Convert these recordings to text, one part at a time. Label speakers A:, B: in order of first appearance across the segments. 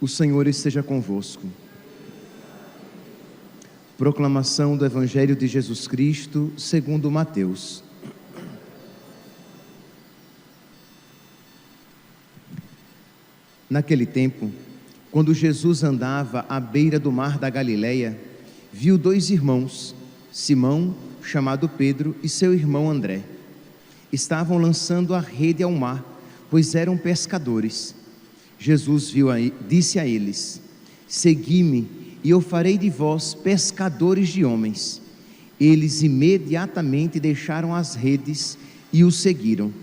A: O Senhor esteja convosco. Proclamação do Evangelho de Jesus Cristo segundo Mateus. Naquele tempo, quando Jesus andava à beira do mar da Galileia, viu dois irmãos, Simão, chamado Pedro, e seu irmão André. Estavam lançando a rede ao mar, pois eram pescadores. Jesus disse a eles: segui-me, e eu farei de vós pescadores de homens. Eles imediatamente deixaram as redes e o seguiram.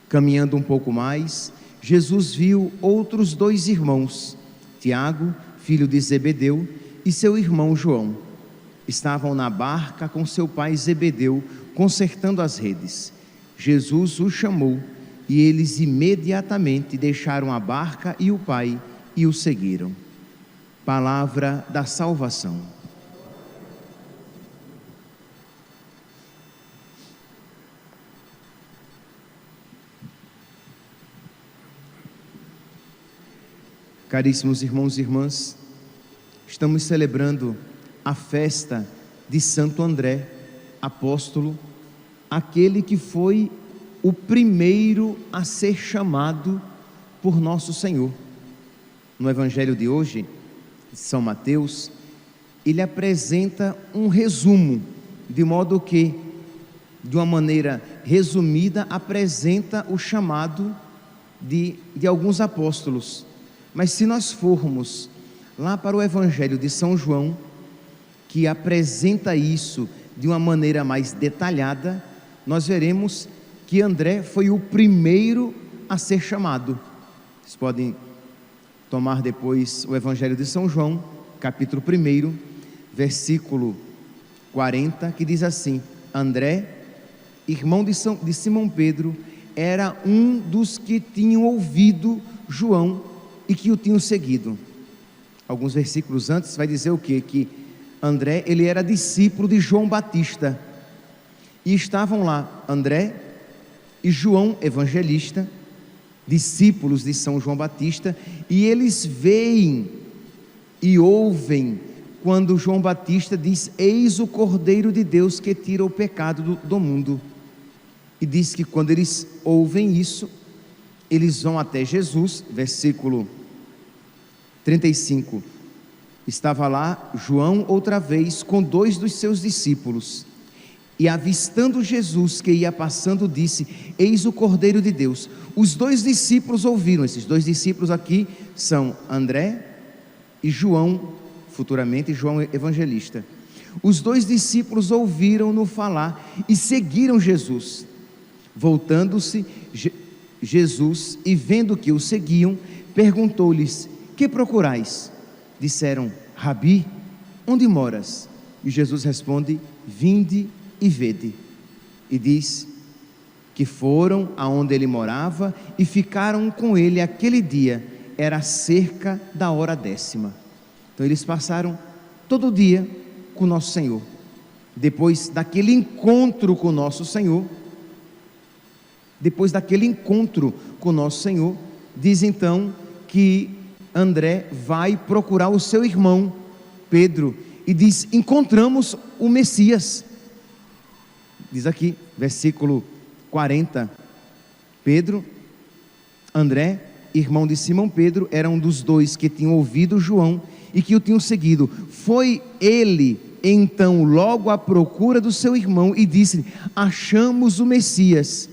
A: Caminhando um pouco mais, Jesus viu outros dois irmãos, Tiago, filho de Zebedeu, e seu irmão João. Estavam na barca com seu pai Zebedeu, consertando as redes. Jesus os chamou, e eles imediatamente deixaram a barca e o pai e o seguiram. Palavra da salvação. Caríssimos irmãos e irmãs, estamos celebrando a festa de Santo André, apóstolo, aquele que foi o primeiro a ser chamado por nosso Senhor. No Evangelho de hoje, de São Mateus, ele apresenta um resumo, de modo que, de uma maneira resumida, apresenta o chamado de alguns apóstolos. Mas se nós formos lá para o Evangelho de São João, que apresenta isso de uma maneira mais detalhada, nós veremos que André foi o primeiro a ser chamado. Vocês podem tomar depois o Evangelho de São João, capítulo 1, versículo 40, que diz assim: André, irmão de Simão Pedro, era um dos que tinham ouvido João e que o tinham seguido. Alguns versículos antes vai dizer o quê? Que André, ele era discípulo de João Batista, e estavam lá André e João Evangelista, discípulos de São João Batista, e eles veem e ouvem quando João Batista diz: eis o Cordeiro de Deus que tira o pecado do mundo. E diz que quando eles ouvem isso, eles vão até Jesus. Versículo 35, estava lá João outra vez com dois dos seus discípulos, e avistando Jesus que ia passando, disse: eis o Cordeiro de Deus. Os dois discípulos ouviram. Esses dois discípulos aqui são André e João, futuramente João Evangelista. Os dois discípulos ouviram-no falar e seguiram Jesus. Voltando-se Jesus, e vendo que o seguiam, perguntou-lhes: que procurais? Disseram: Rabi, onde moras? E Jesus responde: vinde e vede. E diz que foram aonde ele morava e ficaram com ele aquele dia. Era cerca da hora 10ª. Então eles passaram todo o dia com nosso Senhor. Depois daquele encontro com nosso Senhor, diz então que André vai procurar o seu irmão Pedro e diz: encontramos o Messias. Diz aqui, versículo 40, André, irmão de Simão Pedro, era um dos dois que tinham ouvido João e que o tinham seguido. Foi ele então logo à procura do seu irmão e disse: achamos o Messias.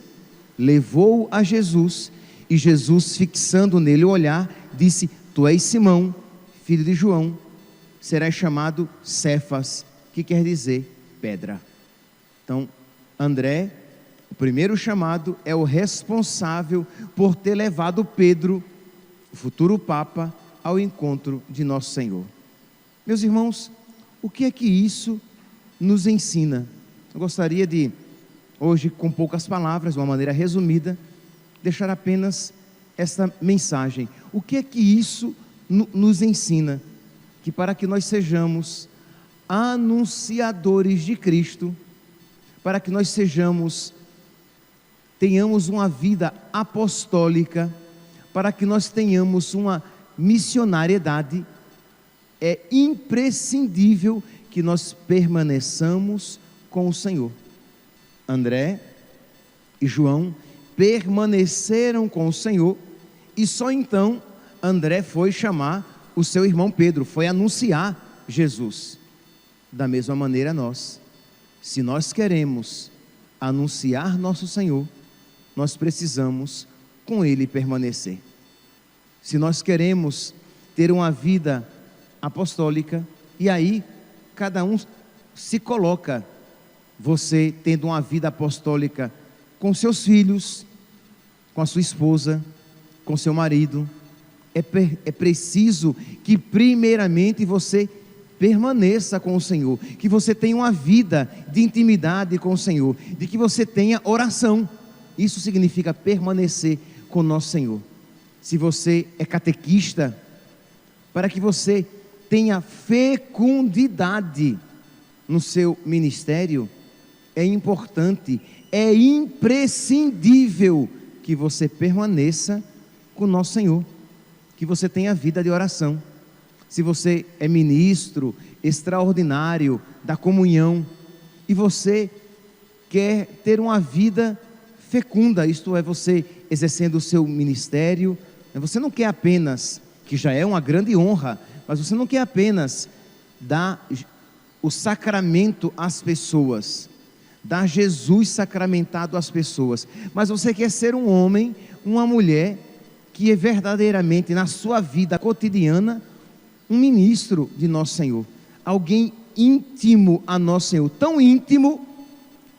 A: Levou-o a Jesus, e Jesus, fixando nele o olhar, disse: tu és Simão, filho de João, serás chamado Cefas, que quer dizer pedra. Então, André, o primeiro chamado, é o responsável por ter levado Pedro, o futuro Papa, ao encontro de nosso Senhor. Meus irmãos, o que é que isso nos ensina? Eu gostaria de, hoje, com poucas palavras, de uma maneira resumida, deixar apenas esta mensagem. O que é que isso nos ensina? Que para que nós sejamos anunciadores de Cristo, para que nós tenhamos uma vida apostólica, para que nós tenhamos uma missionariedade, é imprescindível que nós permaneçamos com o Senhor. André e João permaneceram com o Senhor, e só então André foi chamar o seu irmão Pedro, foi anunciar Jesus. Da mesma maneira nós, se nós queremos anunciar nosso Senhor, nós precisamos com Ele permanecer. Se nós queremos ter uma vida apostólica, e aí cada um se coloca, você tendo uma vida apostólica com seus filhos, com a sua esposa, com seu marido, é preciso que primeiramente você permaneça com o Senhor, que você tenha uma vida de intimidade com o Senhor, de que você tenha oração. Isso significa permanecer com o nosso Senhor. Se você é catequista, para que você tenha fecundidade no seu ministério, é importante, é imprescindível que você permaneça com o nosso Senhor, que você tenha vida de oração. Se você é ministro extraordinário da comunhão e você quer ter uma vida fecunda, isto é, você exercendo o seu ministério, você não quer apenas, que já é uma grande honra, mas você não quer apenas dar o sacramento às pessoas, dar Jesus sacramentado às pessoas, mas você quer ser um homem, uma mulher que é verdadeiramente na sua vida cotidiana um ministro de nosso Senhor, alguém íntimo a nosso Senhor, tão íntimo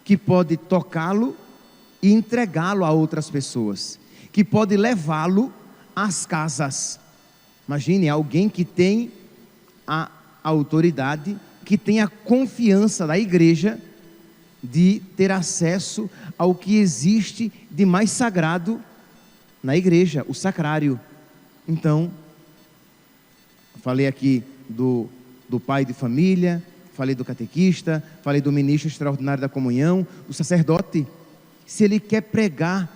A: que pode tocá-lo e entregá-lo a outras pessoas, que pode levá-lo às casas. Imagine alguém que tem a autoridade, que tem a confiança da igreja de ter acesso ao que existe de mais sagrado na igreja, o sacrário. Então, falei aqui do pai de família, falei do catequista, falei do ministro extraordinário da comunhão, o sacerdote. Se ele quer pregar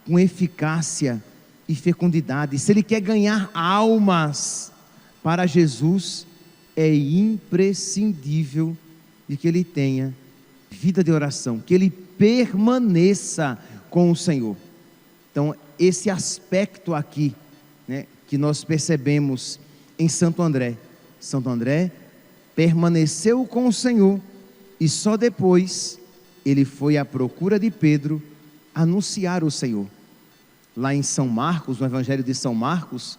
A: com eficácia e fecundidade, se ele quer ganhar almas para Jesus, é imprescindível de que ele tenha vida de oração, que ele permaneça com o Senhor. Então, esse aspecto aqui, né, que nós percebemos em Santo André. Santo André permaneceu com o Senhor e só depois ele foi à procura de Pedro anunciar o Senhor. Lá em São Marcos, no Evangelho de São Marcos,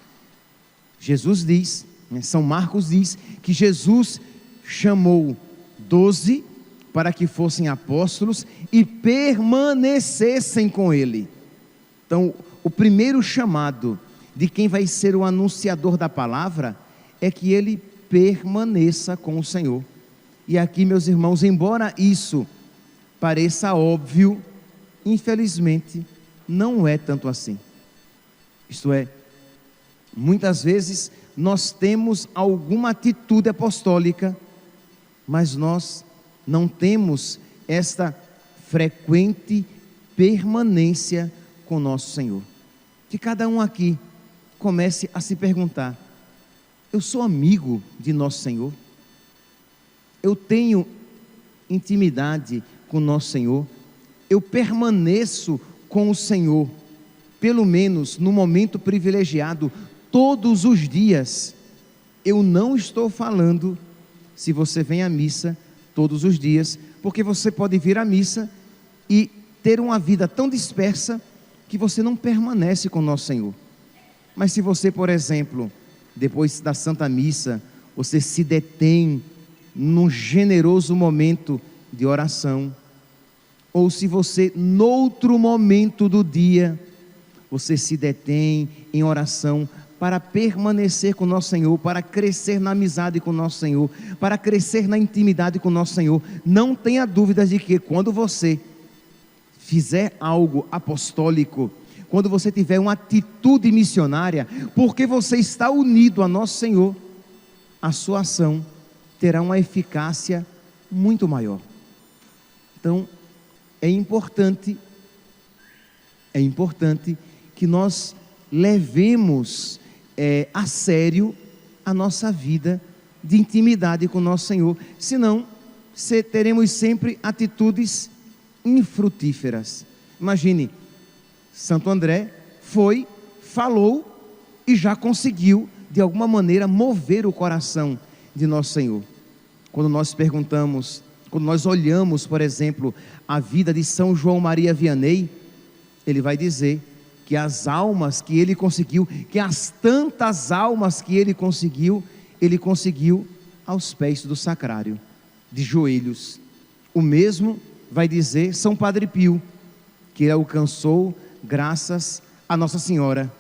A: Jesus diz, São Marcos diz que Jesus chamou 12 para que fossem apóstolos e permanecessem com ele. Então, o primeiro chamado de quem vai ser o anunciador da palavra é que ele permaneça com o Senhor. E aqui, meus irmãos, embora isso pareça óbvio, infelizmente não é tanto assim. Isto é, muitas vezes nós temos alguma atitude apostólica, mas nós não temos esta frequente permanência com nosso Senhor. Que cada um aqui comece a se perguntar: eu sou amigo de nosso Senhor? Eu tenho intimidade com nosso Senhor? Eu permaneço com o Senhor, pelo menos no momento privilegiado, todos os dias? Eu não estou falando se você vem à missa todos os dias, porque você pode vir à missa e ter uma vida tão dispersa que você não permanece com nosso Senhor. Mas se você, por exemplo, depois da Santa Missa, você se detém num generoso momento de oração, ou se você, noutro momento do dia, você se detém em oração para permanecer com nosso Senhor, para crescer na amizade com nosso Senhor, para crescer na intimidade com nosso Senhor, não tenha dúvidas de que quando você fizer algo apostólico, quando você tiver uma atitude missionária, porque você está unido a nosso Senhor, a sua ação terá uma eficácia muito maior. Então, é importante que nós levemos a sério a nossa vida de intimidade com o nosso Senhor. Senão, teremos sempre atitudes infrutíferas. Imagine, Santo André falou e já conseguiu, de alguma maneira, mover o coração de nosso Senhor. Quando nós perguntamos, quando nós olhamos, por exemplo, a vida de São João Maria Vianney, ele vai dizer que as almas que ele conseguiu, que as tantas almas que ele conseguiu aos pés do sacrário, de joelhos. O mesmo vai dizer São Padre Pio, que ele alcançou graças a Nossa Senhora.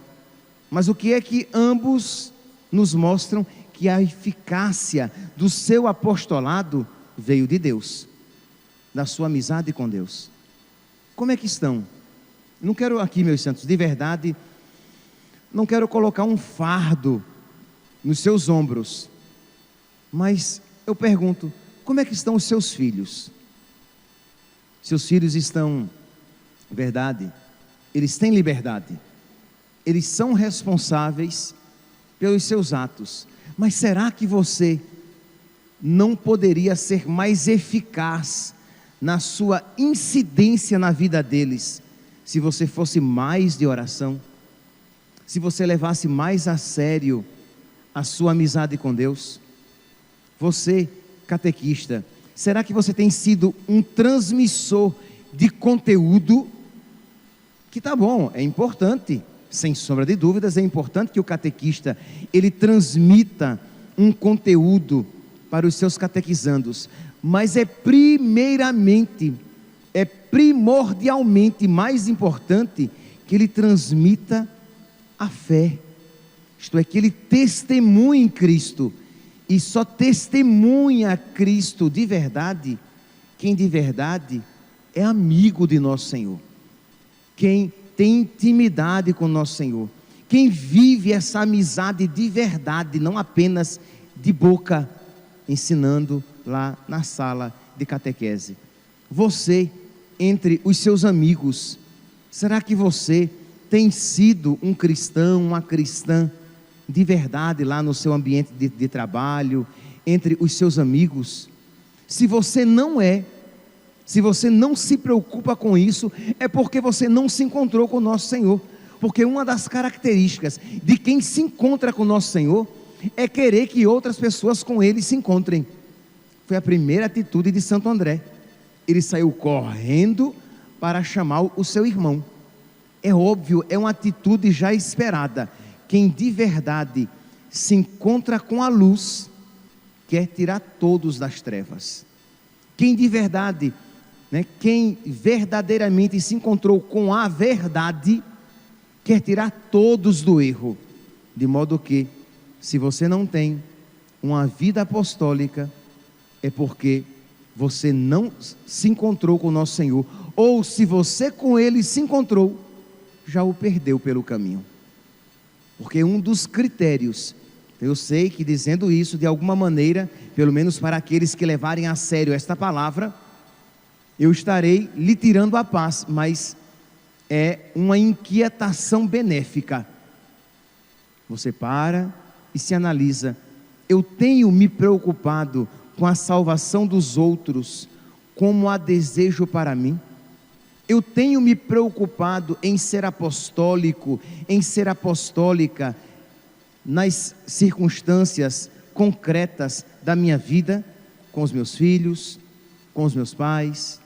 A: Mas o que é que ambos nos mostram? Que a eficácia do seu apostolado veio de Deus, da sua amizade com Deus. Como é que estão? Não quero aqui, meus santos, de verdade, não quero colocar um fardo nos seus ombros, mas eu pergunto, como é que estão os seus filhos? Seus filhos estão, verdade, eles têm liberdade, eles são responsáveis pelos seus atos, mas será que você não poderia ser mais eficaz na sua incidência na vida deles, se você fosse mais de oração, se você levasse mais a sério a sua amizade com Deus? Você, catequista, será que você tem sido um transmissor de conteúdo? Que tá bom, é importante, sem sombra de dúvidas, é importante que o catequista, ele transmita um conteúdo para os seus catequizandos, mas é primordialmente mais importante que ele transmita a fé, isto é, que ele testemunhe em Cristo, e só testemunha Cristo de verdade quem de verdade é amigo de nosso Senhor, quem tem intimidade com nosso Senhor, quem vive essa amizade de verdade, não apenas de boca, ensinando lá na sala de catequese. Você, entre os seus amigos, será que você tem sido um cristão, uma cristã de verdade lá no seu ambiente de trabalho, entre os seus amigos? Se você não é, se você não se preocupa com isso, é porque você não se encontrou com o nosso Senhor. Porque uma das características de quem se encontra com o nosso Senhor é querer que outras pessoas com ele se encontrem. Foi a primeira atitude de Santo André. Ele saiu correndo para chamar o seu irmão. É óbvio, é uma atitude já esperada. Quem de verdade se encontra com a luz, quer tirar todos das trevas. Quem de verdade, quem verdadeiramente se encontrou com a verdade, quer tirar todos do erro. De modo que, se você não tem uma vida apostólica, é porque você não se encontrou com o nosso Senhor, ou se você com Ele se encontrou, já o perdeu pelo caminho. Porque um dos critérios, eu sei que dizendo isso de alguma maneira, pelo menos para aqueles que levarem a sério esta palavra, eu estarei lhe tirando a paz, mas é uma inquietação benéfica. Você para e se analisa: eu tenho me preocupado com a salvação dos outros como a desejo para mim? Eu tenho me preocupado em ser apostólico, em ser apostólica nas circunstâncias concretas da minha vida, com os meus filhos, com os meus pais,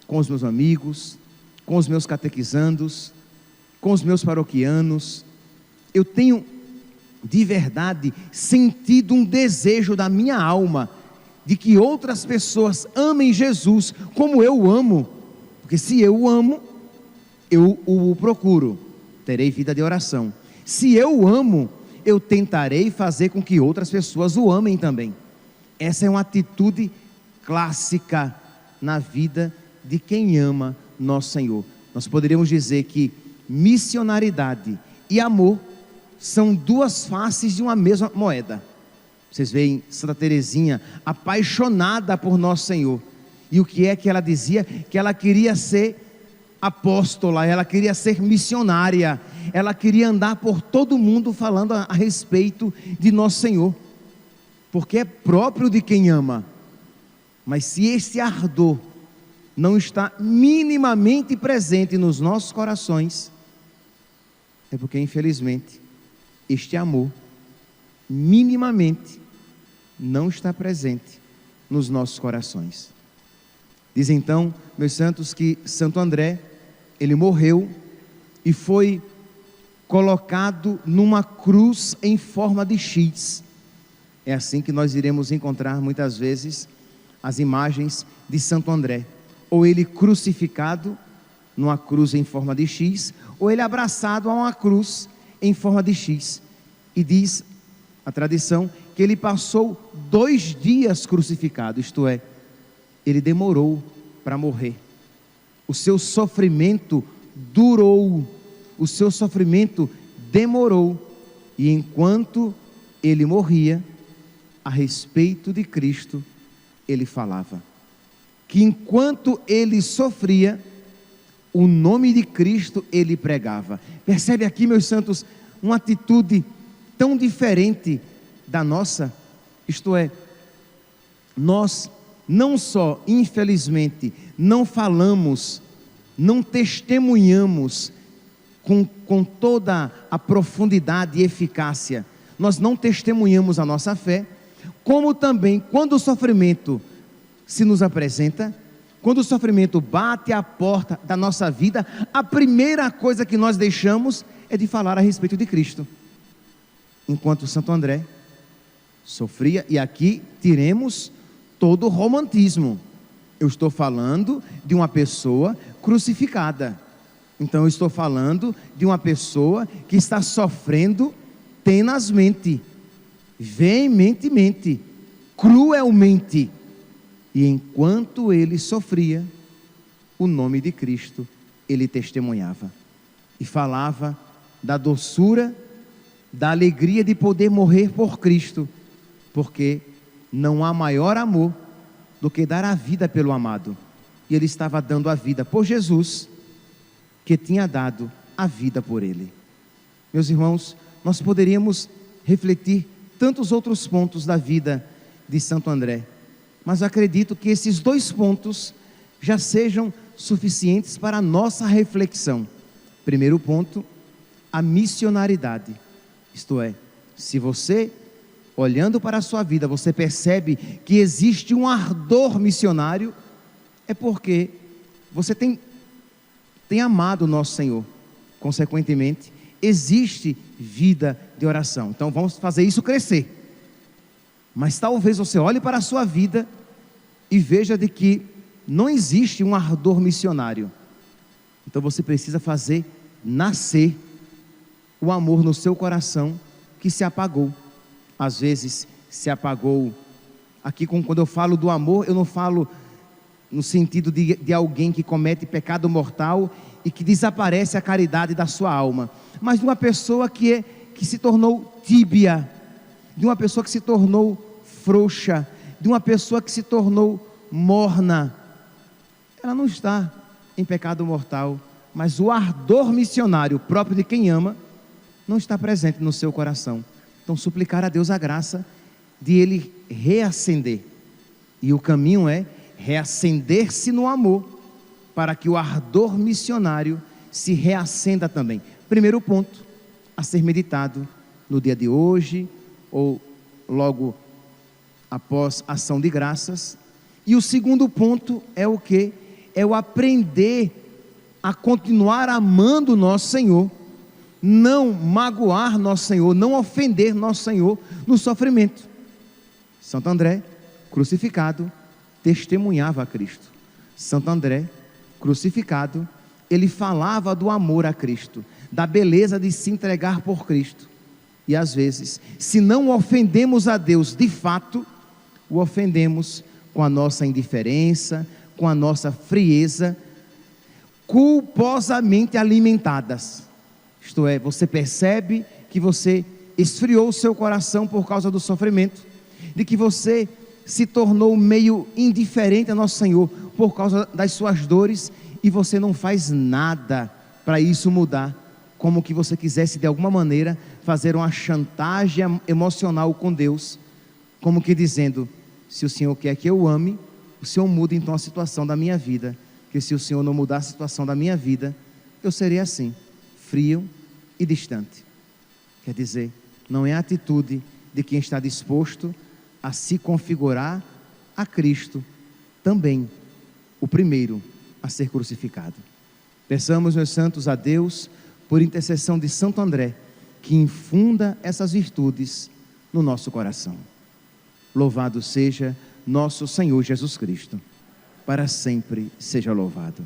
A: com os meus amigos, com os meus catequizandos, com os meus paroquianos? Eu tenho de verdade sentido um desejo da minha alma de que outras pessoas amem Jesus como eu o amo, porque se eu o amo, eu o procuro, terei vida de oração. Se eu o amo, eu tentarei fazer com que outras pessoas o amem também. Essa é uma atitude clássica na vida de quem ama nosso Senhor. Nós poderíamos dizer que missionaridade e amor são duas faces de uma mesma moeda. Vocês veem Santa Teresinha apaixonada por nosso Senhor, e o que é que ela dizia? Que ela queria ser apóstola, ela queria ser missionária, ela queria andar por todo mundo falando a respeito de nosso Senhor, porque é próprio de quem ama. Mas se esse ardor não está minimamente presente nos nossos corações, é porque infelizmente este amor minimamente não está presente nos nossos corações. Diz então, meus santos, que Santo André, ele morreu e foi colocado numa cruz em forma de X. É assim que nós iremos encontrar muitas vezes as imagens de Santo André, ou ele crucificado numa cruz em forma de X, ou ele abraçado a uma cruz em forma de X. E diz a tradição que ele passou 2 dias crucificado, isto é, ele demorou para morrer. O seu sofrimento durou, o seu sofrimento demorou, e enquanto ele morria, a respeito de Cristo, ele falava que enquanto ele sofria, o nome de Cristo ele pregava. Percebe aqui, meus santos, uma atitude tão diferente da nossa, isto é, nós não só, infelizmente, não falamos, não testemunhamos com toda a profundidade e eficácia, nós não testemunhamos a nossa fé, como também, quando o sofrimento se nos apresenta, quando o sofrimento bate à porta da nossa vida, a primeira coisa que nós deixamos é de falar a respeito de Cristo. Enquanto Santo André sofria, e aqui tiremos todo o romantismo, eu estou falando de uma pessoa crucificada, então eu estou falando de uma pessoa que está sofrendo tenazmente, veementemente, cruelmente, e enquanto ele sofria, o nome de Cristo ele testemunhava, e falava da doçura, da alegria de poder morrer por Cristo, porque não há maior amor do que dar a vida pelo amado, e ele estava dando a vida por Jesus, que tinha dado a vida por ele. Meus irmãos, nós poderíamos refletir tantos outros pontos da vida de Santo André, mas acredito que esses 2 pontos já sejam suficientes para a nossa reflexão. Primeiro ponto, a missionaridade, isto é, se você, olhando para a sua vida, você percebe que existe um ardor missionário, é porque você tem amado o nosso Senhor, consequentemente, existe vida de oração. Então vamos fazer isso crescer. Mas talvez você olhe para a sua vida e veja de que não existe um ardor missionário. Então você precisa fazer nascer o amor no seu coração que se apagou. Às vezes se apagou. Aqui quando eu falo do amor, eu não falo no sentido de alguém que comete pecado mortal e que desaparece a caridade da sua alma, mas de uma pessoa que se tornou tíbia, de uma pessoa que se tornou frouxa, de uma pessoa que se tornou morna. Ela não está em pecado mortal, mas o ardor missionário próprio de quem ama não está presente no seu coração. Então suplicar a Deus a graça de Ele reacender, e o caminho é reacender-se no amor, para que o ardor missionário se reacenda também. Primeiro ponto a ser meditado no dia de hoje, ou logo após a ação de graças. E o segundo ponto é o quê? É o aprender a continuar amando nosso Senhor, não magoar nosso Senhor, não ofender nosso Senhor no sofrimento. Santo André, crucificado, testemunhava a Cristo. Santo André, crucificado, ele falava do amor a Cristo, da beleza de se entregar por Cristo. E às vezes, se não ofendemos a Deus de fato, o ofendemos com a nossa indiferença, com a nossa frieza, culposamente alimentadas. Isto é, você percebe que você esfriou o seu coração por causa do sofrimento, de que você se tornou meio indiferente a nosso Senhor por causa das suas dores, e você não faz nada para isso mudar, como que você quisesse de alguma maneira fazer uma chantagem emocional com Deus, como que dizendo: se o Senhor quer que eu ame, o Senhor muda então a situação da minha vida, que se o Senhor não mudar a situação da minha vida, eu serei assim, frio e distante. Quer dizer, não é a atitude de quem está disposto a se configurar a Cristo, também o primeiro a ser crucificado. Peçamos, meus santos, a Deus, por intercessão de Santo André, que infunda essas virtudes no nosso coração. Louvado seja nosso Senhor Jesus Cristo, para sempre seja louvado.